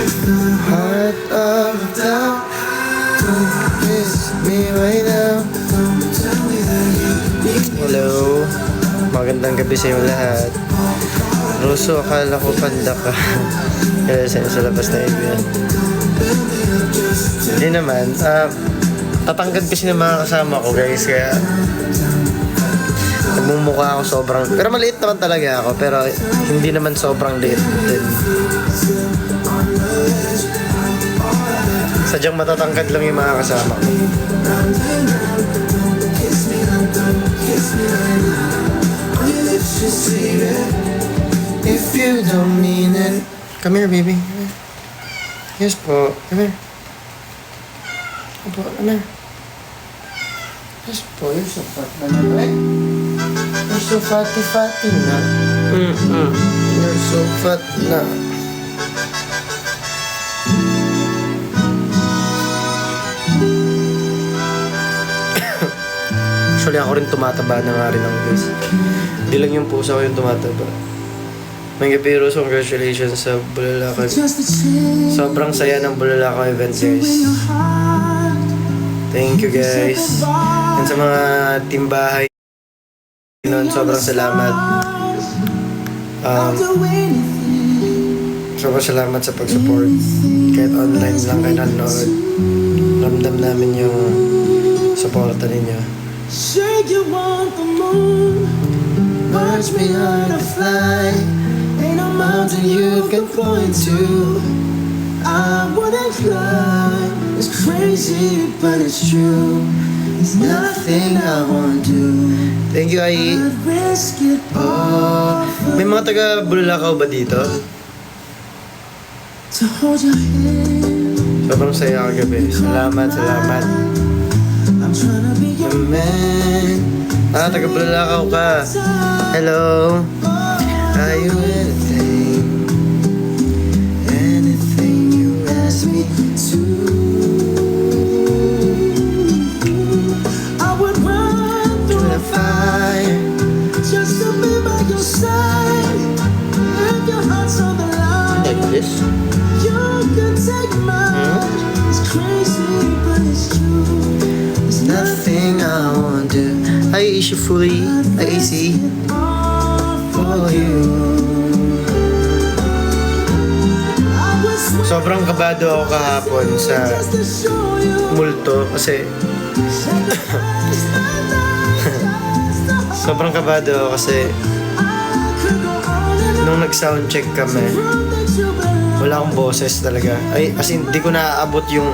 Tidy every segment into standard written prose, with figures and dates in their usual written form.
Heart of doubt, don't miss me right now. Hello, magandang gabi sa inyo lahat. Ruso, akala ko panda ka. Kaya sa labas na yan. Hindi naman, tatangkad kasi ng mga kasama ko guys, kaya nagmumukha ako sobrang, pero maliit naman talaga ako, pero hindi naman sobrang liit din. Sadyang matatangkad lang yung mga kasama ko. If you don't mean it. Come here, baby. Yes po. Come here. Opo, come here. Yes po, you're so fat na naman. You're so fatty na. You're so fat na. Actually, ako rin tumataba na nga rin ako guys. Hindi lang yung pusa ko yung tumataba. May gabi, Rose, congratulations sa Bulalakaw. Sobrang saya ng Bulalakaw event guys. Thank you guys. And sa mga timbahay noon, sobrang salamat. Sobrang salamat sa pag-support. Kahit online lang kayo nanonood, ramdam namin yung supporta ninyo. Say you want the moon, watch me learn to fly. Ain't no mountain you can point to. I wouldn't climb. It's crazy, but it's true. There's nothing I won't do. Thank you, Ai. I'd risk it all May mga taga Bulalakaw ba dito? to hold your hand. Sobrang saya kagabi. Salamat. I'm trying to be your Man. Taga Bulalakaw ka. Hello. Are you anything you ask me to? I would run through the fire just to be by your side. If your heart's on the line, Necklace? you can take mine. It's crazy, but it's true. There's Nothing I won't do. Hi, Ishifuli. Hi, AC. For you. Sobrang kabado ako kahapon sa multo kasi sobrang kabado ako kasi nung nag-soundcheck kami, wala akong boses talaga. Ay, as in, di ko naaabot yung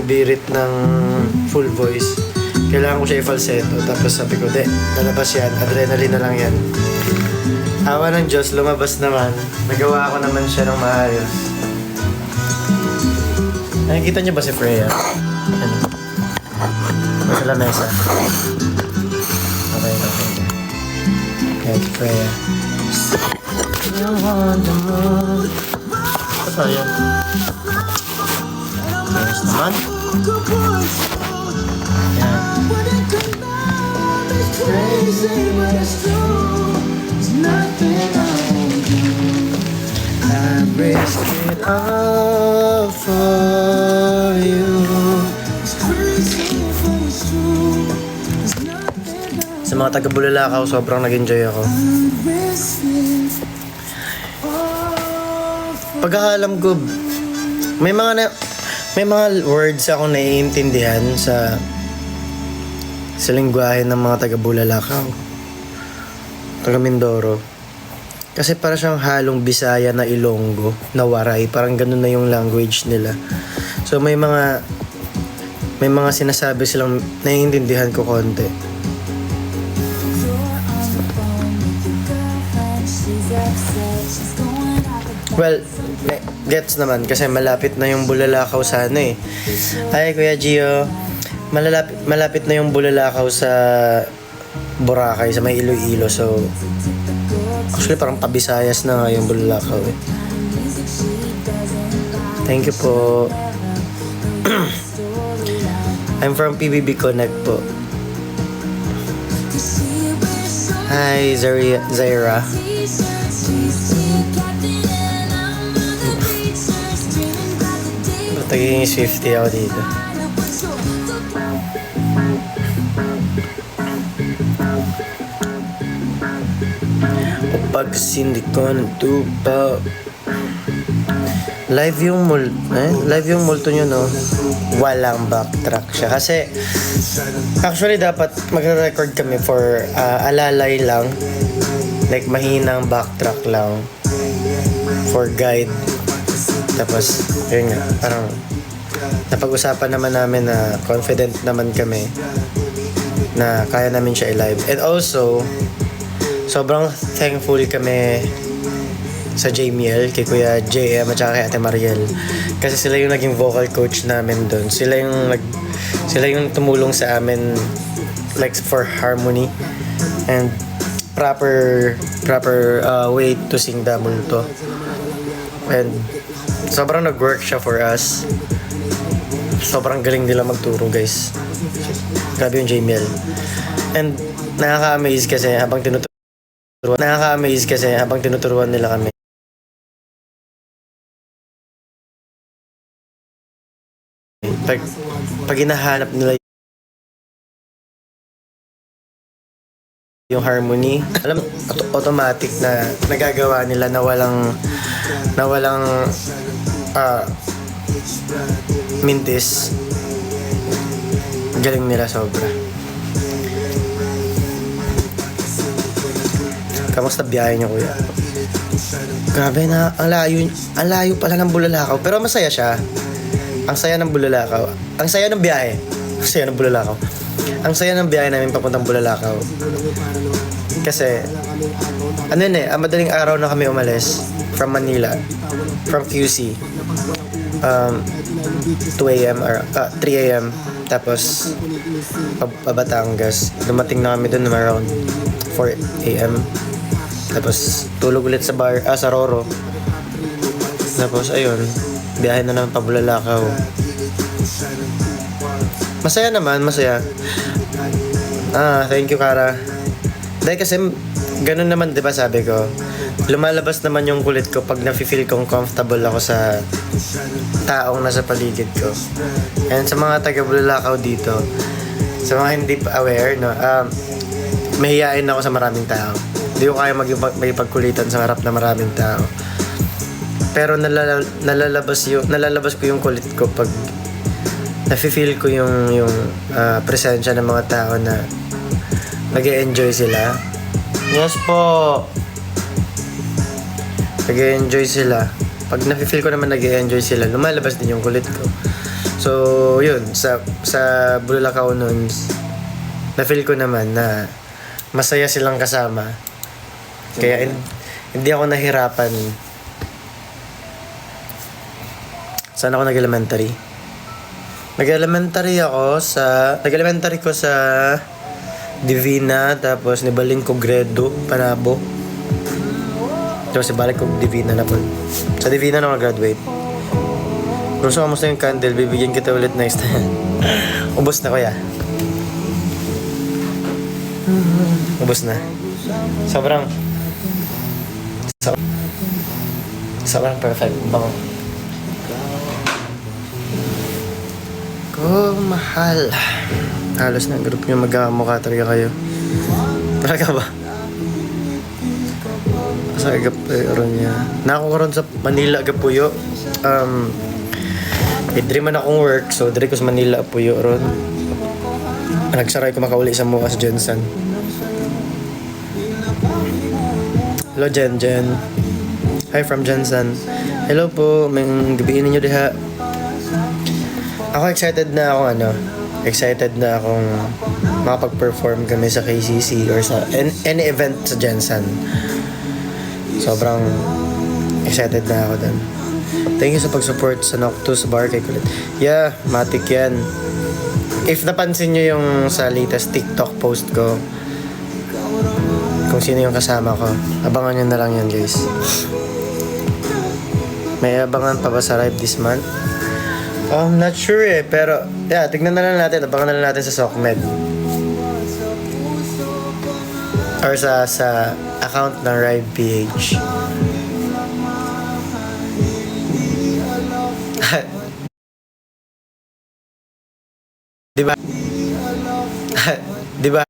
birit ng full voice. Kailangan ko siya i-falsetto. Tapos sabi ko, lalabas yan. Adrenaline na lang yan. Awa ng Diyos, lumabas naman. Nagawa ko naman siya ng maayos. Nakikita niyo ba si Freya? Ano? Nasa lamesa. Okay. Kaya si Freya. You want the moon. Ito ba yan? Ayos naman. Yan. crazy, but it's true. There's nothing I won't do. I risk it all for you. It's crazy, but it's true. There's nothing I Sa mga taga Bulalakaw, sobrang nag-enjoy ako. won't risk it all for Pagkakalam ko, may mga words akong naiintindihan sa lengguwahe ng mga taga Bulalakaw, taga Mindoro. Kasi para siyang halong Bisaya na Ilonggo, na Waray, parang ganun na yung language nila. So may mga sinasabi silang naiintindihan ko konti. Well, gets naman kasi malapit na yung Bulalakaw sa ano eh. Ay, Kuya Gio, malapit na yung Bulalakaw sa Boracay, sa may Iloilo. So, actually parang pabisayas na nga yung Bulalakaw eh. Thank you po. I'm from PBB Connect po. Hi, Zaira. Nagiging Swiftie ako dito. O pagsindi ko ng tupa. Live yung multo nyo, no? Walang backtrack siya. Kasi, actually, dapat magre-record kami for alalay lang. Like, mahinang backtrack lang. For guide. Tapos, yun nga, parang, napag-usapan naman namin na confident naman kami na kaya namin siya i-live. And also, sobrang thankful kami sa JML, kay Kuya JM at saka kay Ate Mariel. Kasi sila yung naging vocal coach namin doon. Sila yung tumulong sa amin like for harmony and proper way to sing the multo. And sobrang nag-work siya for us. Sobrang galing nila magturo, guys. Grabe yung JML. And nakaka-amaze kasi habang tinuturuan nila kami. Pag hinahanap nila yung harmony, alam, automatic na nagagawa nila na walang mintis. Galing nila sobra. Kamusta biyahe niyo, Kuya? Grabe na, ang layo pala ng Bulalakaw, pero masaya siya. Ang saya ng Bulalakaw. Ang saya ng biyahe. Ang saya ng Bulalakaw. Ang saya ng biyahe namin papuntang Bulalakaw. Kasi, madaling araw na kami umalis from Manila, from QC. 2 a.m. or 3 a.m. Tapos, Batangas. Dumating na kami dun around 4 a.m. Tapos, tulog ulit sa Roro. Tapos, ayun. Biyahe na naman pa Bulalakaw. Masaya naman, masaya. Thank you, Kara. Dahil kasi, ganun naman, di ba sabi ko, lumalabas naman yung kulit ko pag nafe-feel kong comfortable ako sa taong nasa paligid ko. And sa mga taga Bulalakaw dito, sa mga hindi pa aware, no, mahihain ako sa maraming tao. Hindi ko kaya magipagkulitan sa harap na maraming tao. Pero nalalabas ko yung kulit ko pag nafe-feel ko yung presensya ng mga tao na nag-e-enjoy sila. Yes po. Nag-e-enjoy sila. Pag nafe-feel ko naman nag-e-enjoy sila, lumalabas din yung kulit ko. So, yun, sa Bulalakaw nun, na-feel ko naman na masaya silang kasama. Kaya hindi ako nahirapan. Saan ako nag-elementary? Nag-elementary ko sa Divina, tapos nibaling ko Gredo, Panabo. Tapos ibalik ko Divina na po. Sa Divina na mag-graduate. Gusto ko kamusta yung candle, bibigyan kita ulit next time. Ubus na, Kuya. Ubus na. Sobrang perfect. Bango. Ko mahal. Halos na group nyo magkamukha talaga kayo. Talaga ba? Sa agapuyo niya. Nako ko ron sa Manila agapuyo. Idri man akong work, so diri ko sa Manila apuyo ron. Nagsaray ko makauli sa mukha sa Jensen. Hello Jen. Hi from Jensen. Hello po, may gabiin ninyo diha. Ako excited na akong makapag-perform kami sa KCC or sa any event sa Jensen. Sobrang excited na ako dun. Thank you sa pag-support sa Noctus Bar kay Kulit. Yeah, matik yan. If napansin nyo yung sa latest TikTok post ko, kung sino yung kasama ko, abangan nyo na lang yan, guys. May abangan pa ba sa live this month? Not sure pero yeah, tignan na lang natin, abangan na lang natin sa SOCMED or sa account ng Rive PH. Di ba? Di ba?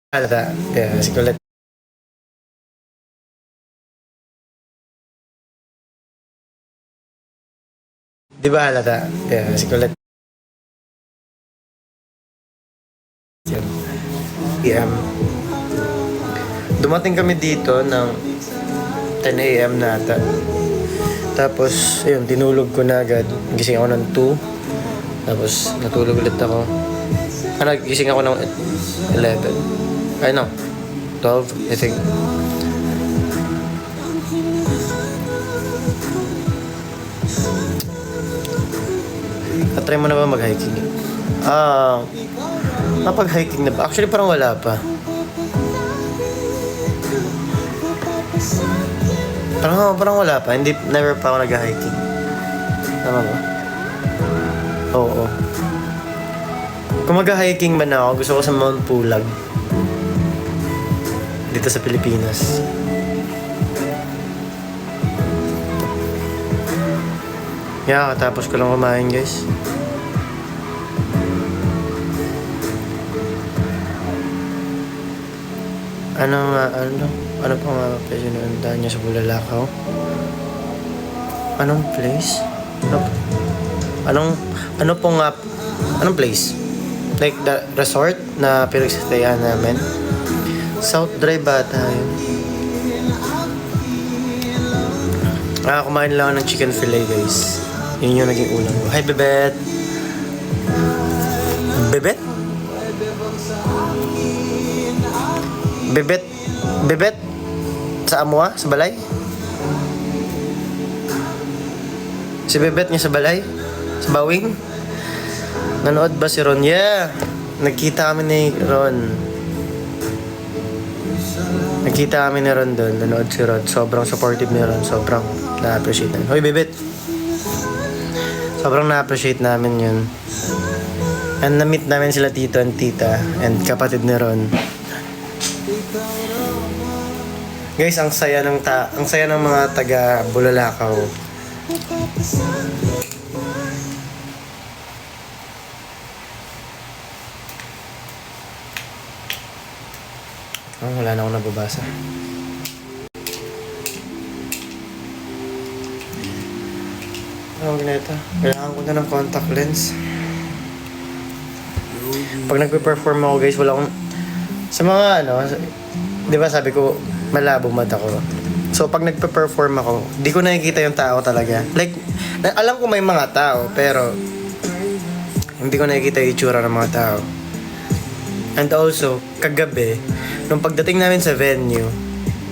Halata. Yeah, si Colette. Di ba halata? Yeah, si Colette. Yan. PM. Dumating kami dito ng 10 a.m. na ata. Tapos, ayun, tinulog ko na agad. Gising ako ng 2. Tapos, natulog ulit ako. Gising ako ng 11. Ay, no. 12, I think. Try mo na ba mag-hiking? Napag-hiking na ba? Actually, parang wala pa. Parang wala pa. Never pa ako nag-hiking. Tama ba? Oo. Kung mag-hiking man ako, gusto ko sa Mount Pulag. Dito sa Pilipinas. Yeah, katapos ko lang kumain, guys. Ano pa nga pwede naundahan niya sa Bulalakaw? Anong place? Anong place? Like the resort na pinagsastayan namin? South Drive ba tayo? Kumain lang ako ng chicken fillet, guys. Yun yung naging ulam ko. Hi, Bebet! Bebet? Bebet? Sa Amua? Sa Balay? Si Bebet niya sa Balay? Sa Bawing? Nanood ba si Ron? Yeah! Nagkita kami ni Ron. Nagkita kami ni Ron doon. Nanood si Ron. Sobrang supportive ni Ron. Sobrang na-appreciate namin. Hoy, Bebet! Sobrang na-appreciate namin yun. And na-meet namin sila tito and tita and kapatid ni Ron. Guys, ang saya ng mga taga Bulalakaw. Wala na akong nababasa. Ganito. Kailangan ko na ng contact lens. Pag nagpe-perform ako, guys, wala akong... Sa mga di ba sabi ko, malabo mata ko. So, pag nagpe-perform ako, di ko nakikita yung tao talaga. Like, alam ko may mga tao, pero hindi ko nakikita yung itsura ng mga tao. And also, kagabi, nung pagdating namin sa venue,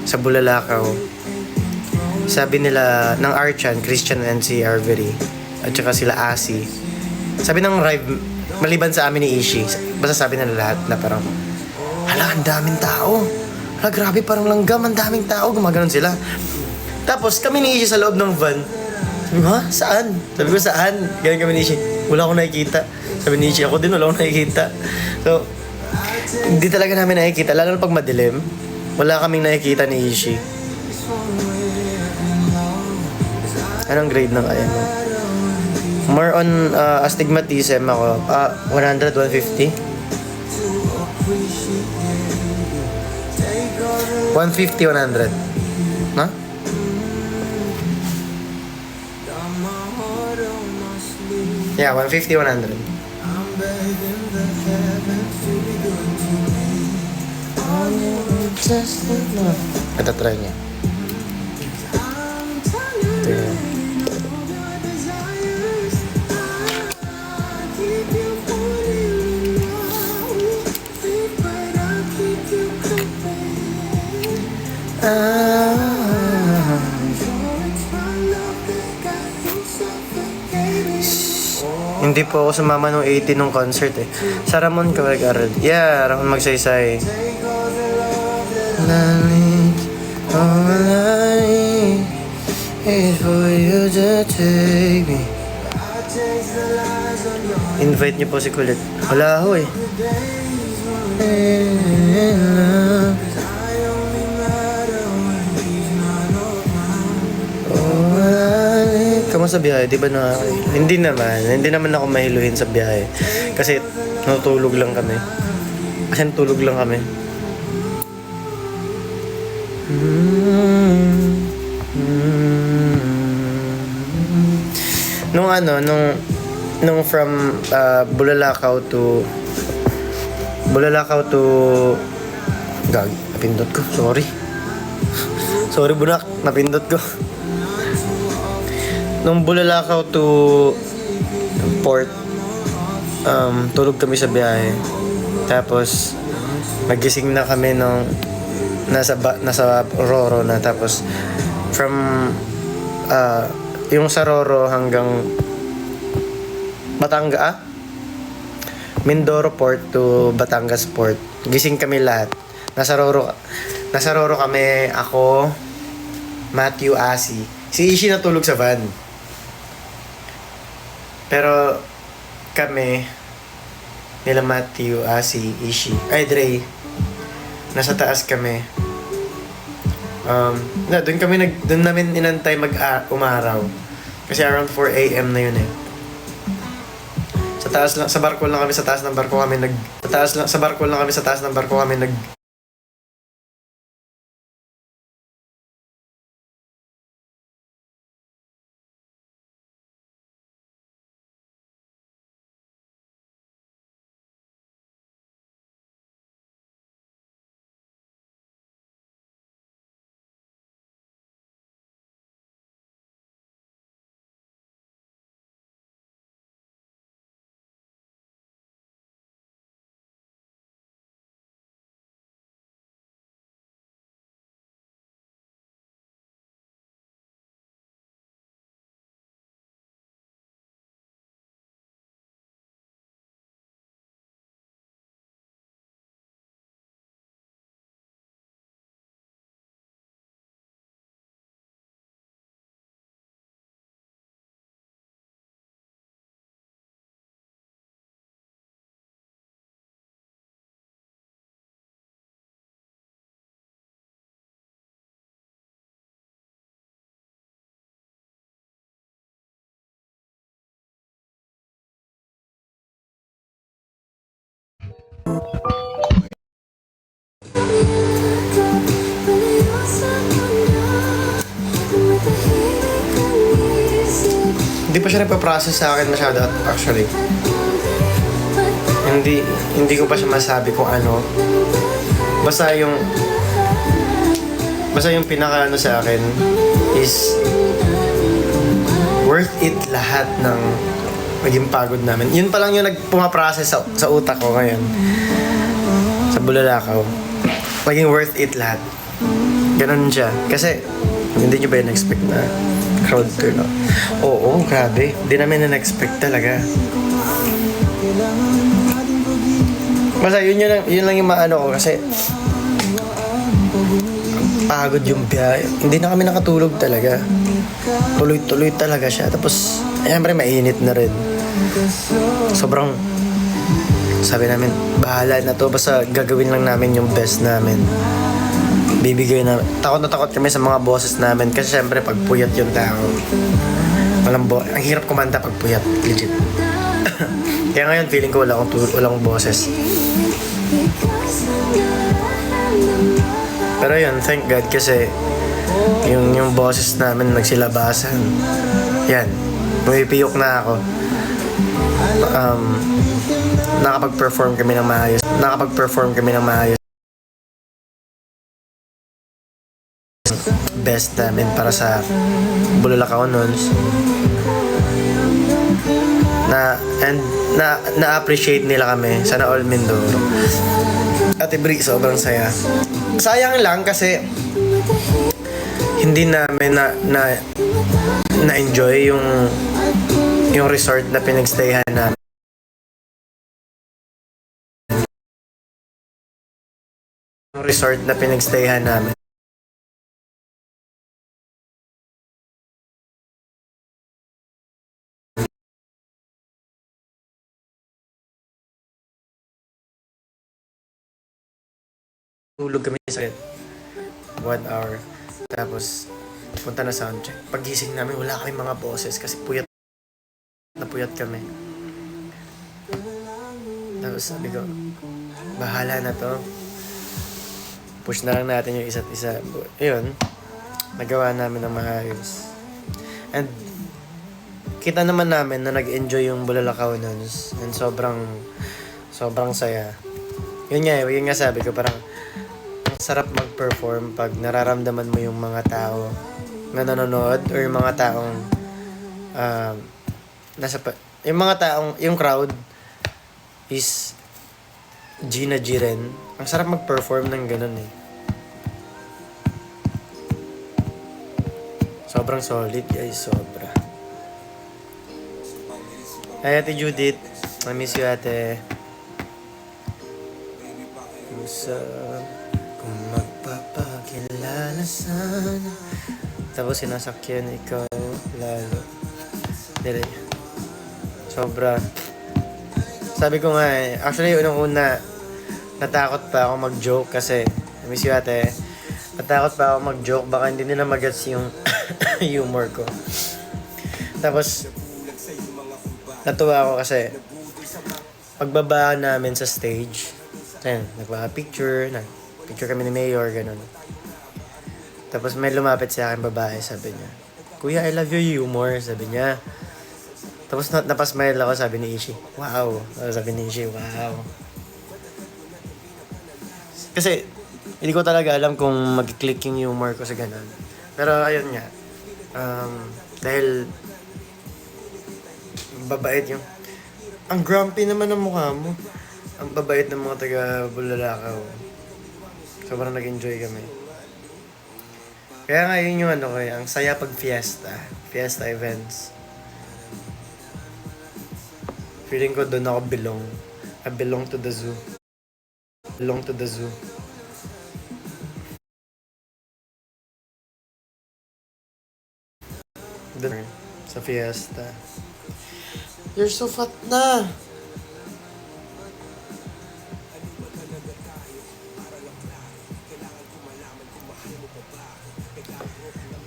sa Bulalakaw, sabi nila ng Archan, Christian and si Arvery, at saka sila Asi. Sabi ng Rive, maliban sa amin ni Ishi, basta sabi nila lahat na parang, hala, ang daming tao. Hala, grabe, parang langgam, ang daming tao. Gumaganon sila. Tapos, kami ni Ishi sa loob ng van. Sabi ko, ha? Saan? Sabi ko, saan? Ganyan kami ni Ishi. Wala akong nakikita. Sabi ni Ishi, ako din, wala akong nakikita. So, hindi talaga namin nakikita. Lalo na pag madilim, wala kaming nakikita ni Ishi. Anong grade ng kaya mo? More on astigmatism ako. 100, 150? 150, 100. Ha? Yeah, 150, 100. Ito, try niya. Hindi po ako sumama nung 18 nung concert eh. Sa Ramon ka mag-aral. Yeah, Ramon Magsaysay. All I need is for you to take me. Invite niyo po si Kulit. Wala ako eh. mo sa biyahe, di ba na... Hindi naman ako mahiluhin sa biyahe. Kasi natutulog lang kami. Kasi natulog lang kami. Nung from Bulalakaw to napindot ko, sorry. Sorry bunak, napindot ko. Nung Bulalakaw to port, tulog kami sa biyahe. Tapos nagising na kami nung nasa Roro na. Tapos from yung sa Roro hanggang Mindoro Port to Batangas Port. Gising kami lahat. Nasa Roro kami, ako, Matthew, Asi. Si Ishi natulog sa van. Pero kami, nila Matthew, Asi, Ishi, Dre, nasa taas kami. Doon namin inantay umaraw. Kasi around 4 AM na yun eh. Sa barko lang kami sa taas ng barko kami nag Hindi pa siya nagpa-process sa akin masyado actually. Hindi ko pa siya masabi kung ano. Basta yung pinaka sa akin is worth it lahat ng maging pagod namin. Yun pa lang yung nagpumaprocess sa utak ko ngayon. Sa Bulalakaw. Maging worth it lahat. Ganun siya. Kasi hindi nyo ba yung expect na crowd turn out? Oo, grabe. Hindi namin na-expect talaga. Basta yun lang yung maano ko kasi pagod yung biyahe. Hindi na kami nakatulog talaga. Tuloy-tuloy talaga siya. Tapos, siyempre mainit na rin. Sobrang sabi namin, bahala na to. Basta gagawin lang namin yung best namin. Bibigay na. Takot na takot kami sa mga boses namin. Kasi siyempre, pag puyat yung tao. Ang hirap kumanta pag puyat. Legit. Kaya ngayon, feeling ko wala akong boses. Pero yun, thank God kasi yung boses namin nagsilabasan. Yan. Pumipiyok na ako. Nakapag-perform kami ng maayos. Best namin para sa Bulalakaw noon. Na-appreciate nila kami. Sana all Mindoro. Ate Bri, sobrang saya. Sayang lang kasi hindi namin na-enjoy yung resort na pinagstayhan namin. Tulog kami sa 1 hour. Tapos punta na soundcheck. Pagising namin, wala kami mga boses kasi puyat na puyat kami. Tapos sabi ko, bahala na to. Push na lang natin yung isa't isa. Ayun, nagawa namin ng maayos. And kita naman namin na nag-enjoy yung Bulalakaw nun. And sobrang saya. Yun nga sabi ko, parang ang sarap mag-perform pag nararamdaman mo yung mga tao na nanonood or yung mga taong yung crowd is G na G rin. Ang sarap mag-perform ng ganun eh. Sobrang solid guys, sobra. Hi Ate Judith, I miss you ate. Kung magpapakilala sana, tapos sinasakyan ikaw lalo. Dili. Sobra. Sabi ko nga eh, actually unang-una, natakot pa ako mag-joke kasi, I miss you ate, natakot pa ako mag-joke, baka hindi nila mag-gets yung humor ko. Tapos, natuwa ako kasi, pagbaba namin sa stage, ayun, nagpa-picture kami ni Mayor, ganun. Tapos may lumapit sa akin babae, sabi niya, Kuya, I love your humor, sabi niya. Tapos napasmile ako, sabi ni Ishi, wow. Sabi ni Ishi, wow. Kasi, hindi ko talaga alam kung mag-click yung humor ko sa ganun. Pero ayun nga, dahil babait yung, ang grumpy naman ang mukha mo. Ang babait ng mga taga Bulalakaw. Sobrang nag-enjoy kami. Kaya nga yun yung ang saya pag fiesta events. Feeling ko doon ako belong. I belong to the zoo. Belong to the zoo. Doon sa fiesta. You're so fat na!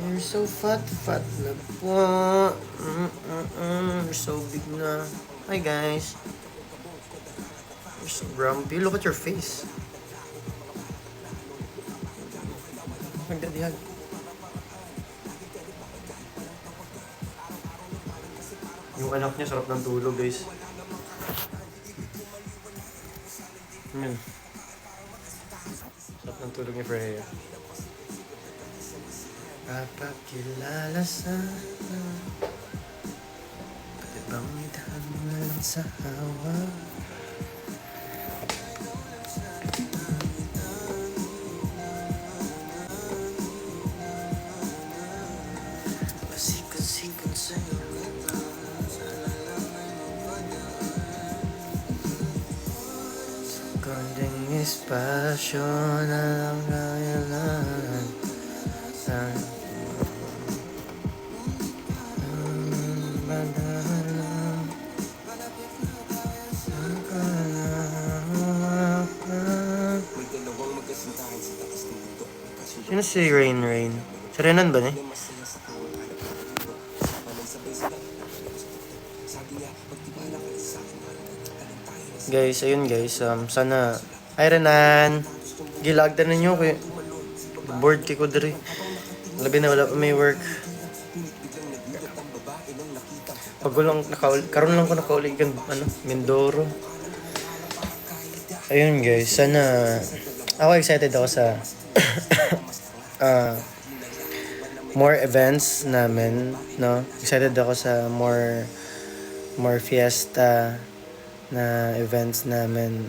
You're so fat na po. You're so big na. Hi guys. You're so grumpy. Look at your face. Magdadihag. Yung anak niya sarap ng tulog guys. Ayan. Sarap ng tulog ni Freya. Papakilala sana, pati bang idaan mo na lang sa hawa. Pasikot-sikot sa'yo. Sa kanding espasyo na lang kailan. Sino si Rain? Si Renan ba ni? Guys, ayun guys. Sana... Ay, Renan! Gilagdan na nyo kaya... Bored kay ko diri. Labi na wala pa may work. Pag lang karon lang ko nakauli kan Mindoro. Ayun guys, sana ako excited ako sa more events namin, no? Excited ako sa more fiesta na events namin.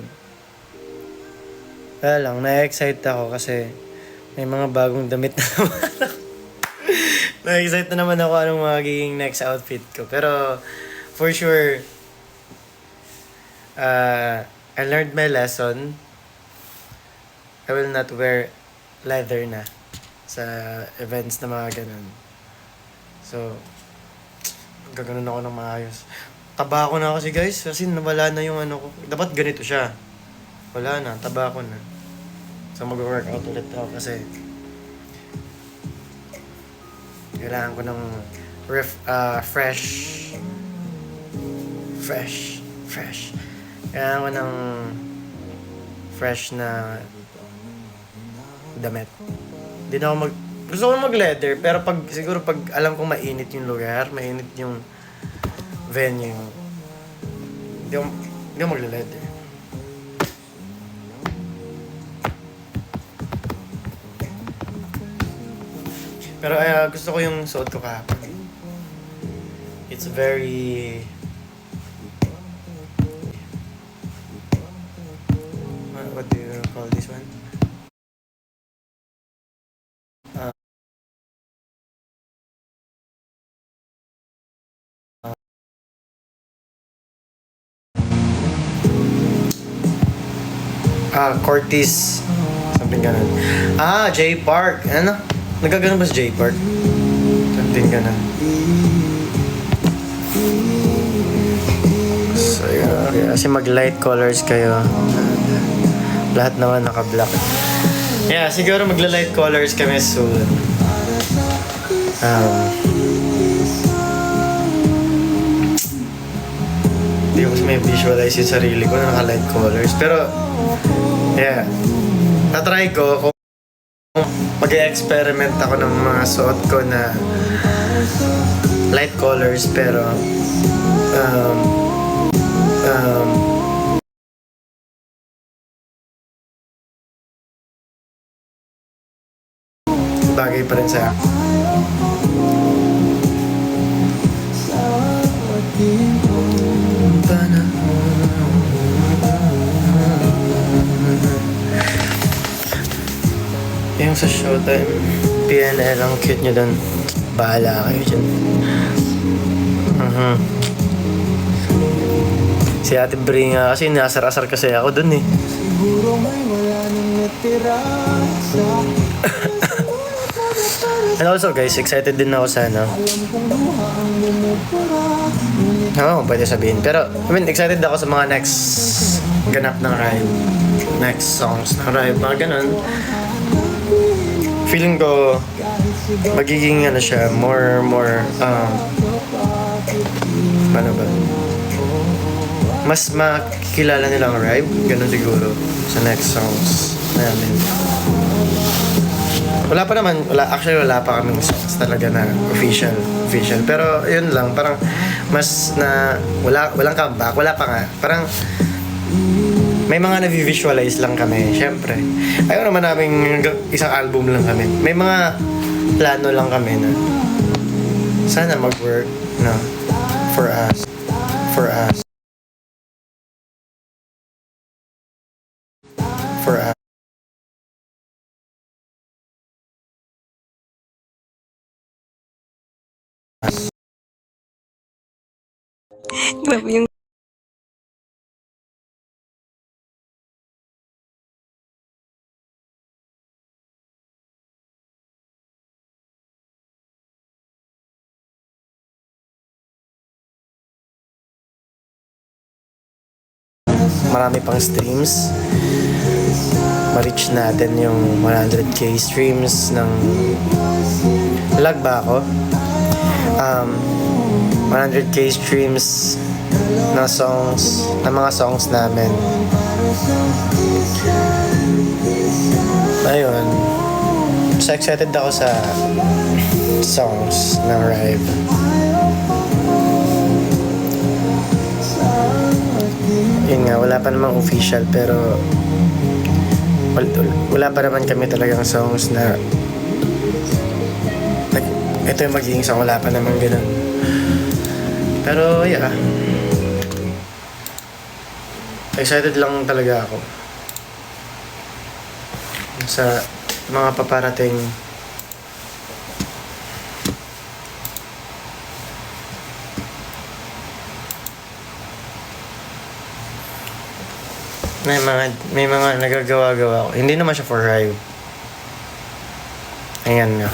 Kaya lang, na-excite ako kasi may mga bagong damit na naman ako. Na-excite na naman ako anong magiging next outfit ko. Pero, for sure, I learned my lesson. I will not wear leather na sa events na mga ganun. So, gaganon ako ng maayos. Taba ko na kasi guys, kasi nawala na yung ko. Dapat ganito siya. Wala na, taba ko na. So, mag-workout ulit ako kasi Kailangan ko ng fresh. Kailangan ko ng fresh na damit. Hindi na ako gusto ko mag-leather, pero siguro pag alam kong mainit yung lugar, mainit yung venue, hindi ako magle-leather. Pero gusto ko yung suot ko kahapon. It's very... What do you call this one? Cortis. Something ganun. J Park. Ano? Nagkaganon ba sa J Park? Something ganun. So, yeah. Kasi mag-light colors kayo. Lahat naman naka-black. Yeah, siguro magla-light colors kami soon. Hindi ko kasi may visualize yung sarili ko na naka-light colors. Pero, yeah. Tatry ko kung mag-experiment ako ng mga suot ko na light colors pero bagay pa rin sa yung sa Showtime PNL, ang cute nyo dun. Bahala kayo dyan. Si Ate Bri nga kasi nasar-asar kasi ako dun eh. Siguro may wala nang natira sa And also guys, excited din ako sa ano. alam kong luha ang bumubura. Oo, pwede sabihin. Pero, I mean, excited ako sa mga next ganap ng Rive. Next songs ng Rive, mga ganun. Feeling ko, magiging ano siya, more, paano ba? Mas makikilala nila ang Rive, ganun siguro, sa next songs namin. Wala pa kaming songs talaga na official. Pero yun lang, parang mas na walang comeback, wala pa nga. Parang may mga na-visualize lang kami, syempre. Ayaw naman namin isang album lang kami. May mga plano lang kami na sana mag-work, no, for us. For us. Grabe yung Marami pang streams. Ma-reach natin yung 100k streams ng lag ba ako? 100k streams na songs, na mga songs namin. Ayun. So excited ako sa songs ng Rive. Yun nga, wala pa namang official pero wala pa naman kami talagang songs na ito yung magiging song, wala pa naman ganun. Pero yeah, excited lang talaga ako sa mga paparating may mga nagagawa-gawa ko. Hindi naman siya for Rive. Ayan nga.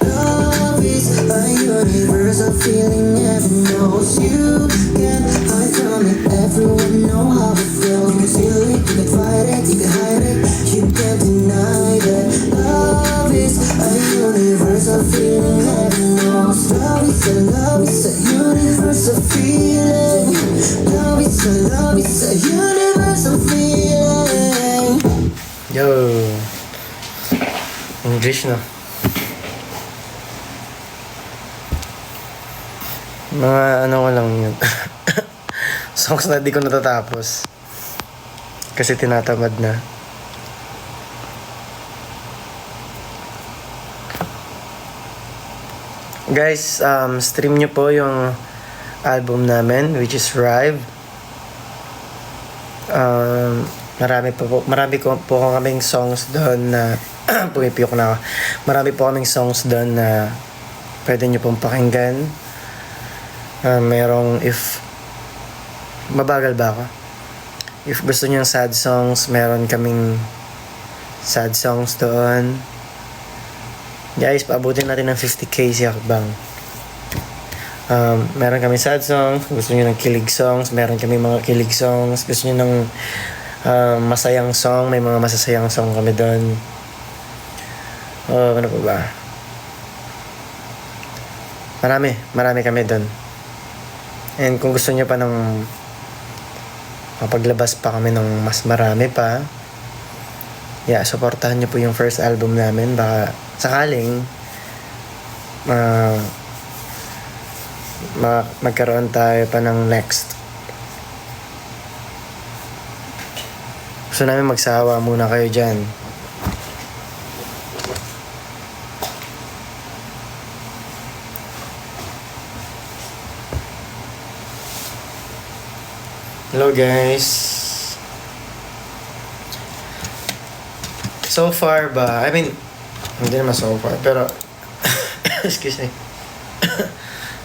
Love is a universal feeling heaven knows you can hide from it. Everyone know how it feels. You can fight it, you can hide it, you can't deny that. English, no? Mga ano ko lang yun. Songs na di ko natatapos. Kasi tinatamad na. Guys, stream nyo po yung album namin, which is Rive. Marami po kaming songs doon na pumipiyok na ako. Marami po kaming songs doon na pwede nyo pong pakinggan. Merong if mabagal ba ako? If gusto nyo yung sad songs, meron kaming sad songs doon. Guys, paabutin natin ng 50k si Akbang. Meron kami sad songs, gusto nyo ng kilig songs, meron kami mga kilig songs, gusto nyo ng masayang song, may mga masasayang song kami doon. Ano pa ba? Marami kami doon. And kung gusto nyo pa ng mapaglabas pa kami ng mas marami pa, supportahan nyo po yung first album namin. Baka sakaling magkaroon tayo pa ng next. Gusto namin magsawa muna kayo dyan. Hello guys. So far ba? I mean, hindi naman so far, pero excuse me.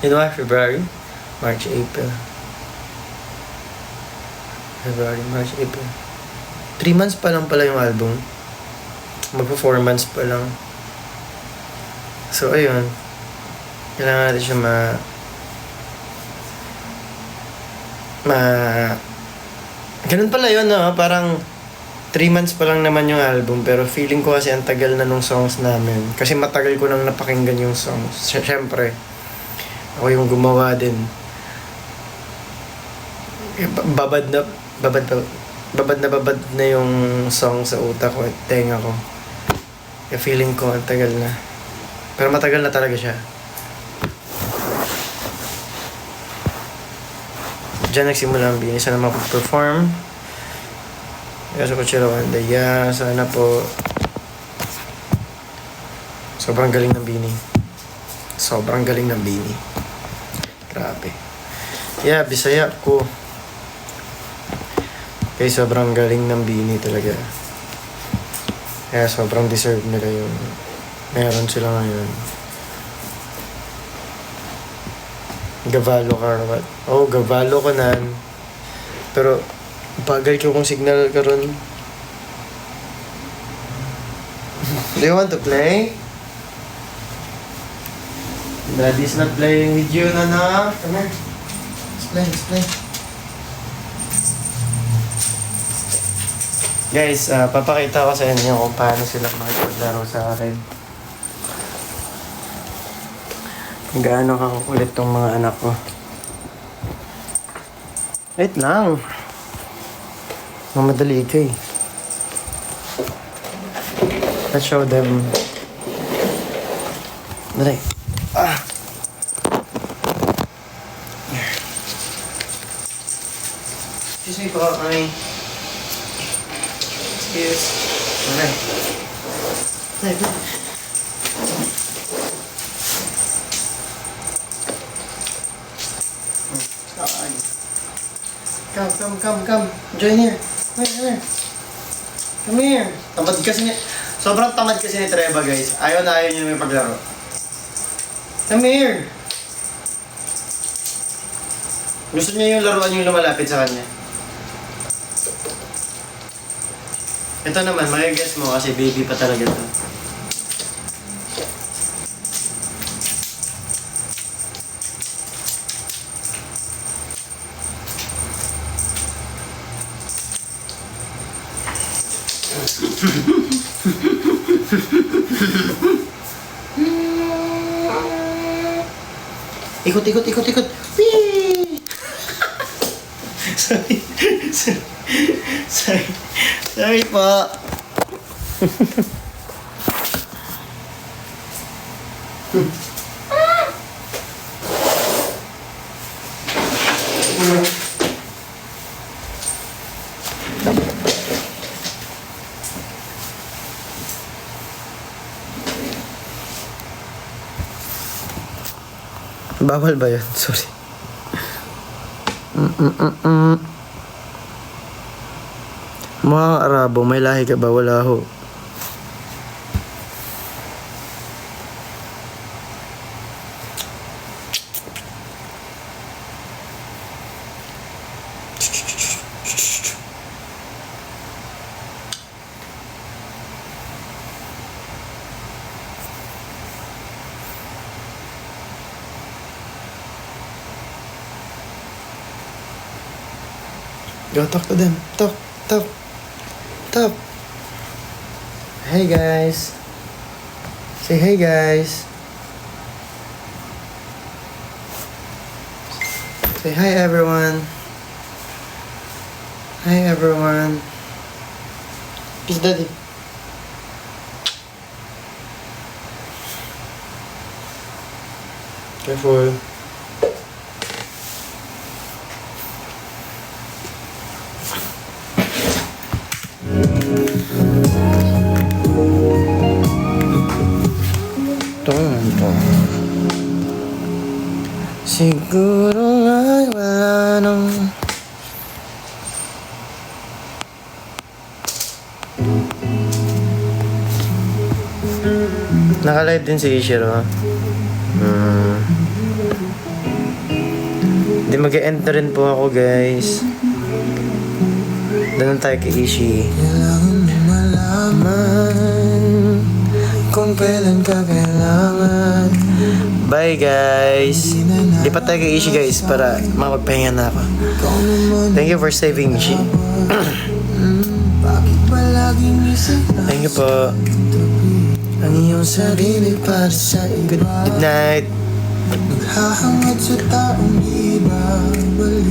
January, February, March, April. February, March, April. 3 months pa lang pala yung album. Magpo 4 months pa lang. So ayun. Kailangan natin siya ganun pala yun, no? Parang 3 months pa lang naman yung album, pero feeling ko kasi ang tagal na nung songs namin. Kasi matagal ko nang napakinggan yung songs. Siyempre, ako yung gumawa din. Babad na yung song sa utak ko at tenga ko. Kaya feeling ko ang tagal na. Pero matagal na talaga siya. Diyan nagsimula ang Bini. Sana makapag-perform. Kaya sa Coachella Wanda. Sana po. Sobrang galing ng Bini. Sobrang galing ng Bini. Grabe. Bisaya ko. Kaya sobrang galing ng Bini talaga. Kaya sobrang deserve nila yung meron sila ngayon. Gavalo Karawat. Gavalo ko nan. Pero, bagal ko kung signal ka ron. Do you want to play? Daddy's not playing with you, Nana. Come here. Let's play. Guys, papakita ko sa inyo kung paano sila makipaglaro sa akin. Gaano kakukulit tong mga anak ko. Wait lang. Mamadali ka eh. Let's show them. Dali. Excuse me po, kami. Excuse. Dali. Come. Join here. Come here. Tamad kasi niya. Sobrang tamad kasi ni Treva, guys. Ayaw niya may paglaro. Come here. Gusto niya yung laruan yung lumalapit sa kanya. Ito naman, mag-guess mo kasi baby pa talaga to. Ikot. Whee! Sorry po. Bawal ba yun? Sorry. Mga Arabo, may lahi ka ba? Wala ho. Go talk to them. Talk. Hey guys. Say hey guys. Say hi everyone. Hi everyone. Kiss daddy. Careful. Siguro nga wala nang naka-live din si Ishiro. Di mag-e-end na rin po ako guys. Doon tayo kay Ishi. Kailangan mo malaman kung kailan ka kailangan. Bye guys. Lipat tayo kay Ishi guys para makapagpahinga na ako. Thank you for saving Ishi. Thank you po. Ang iyong sarili para sa good night. Naghahangad sa taong di babalik.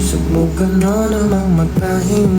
Subukan na namang magpahinga.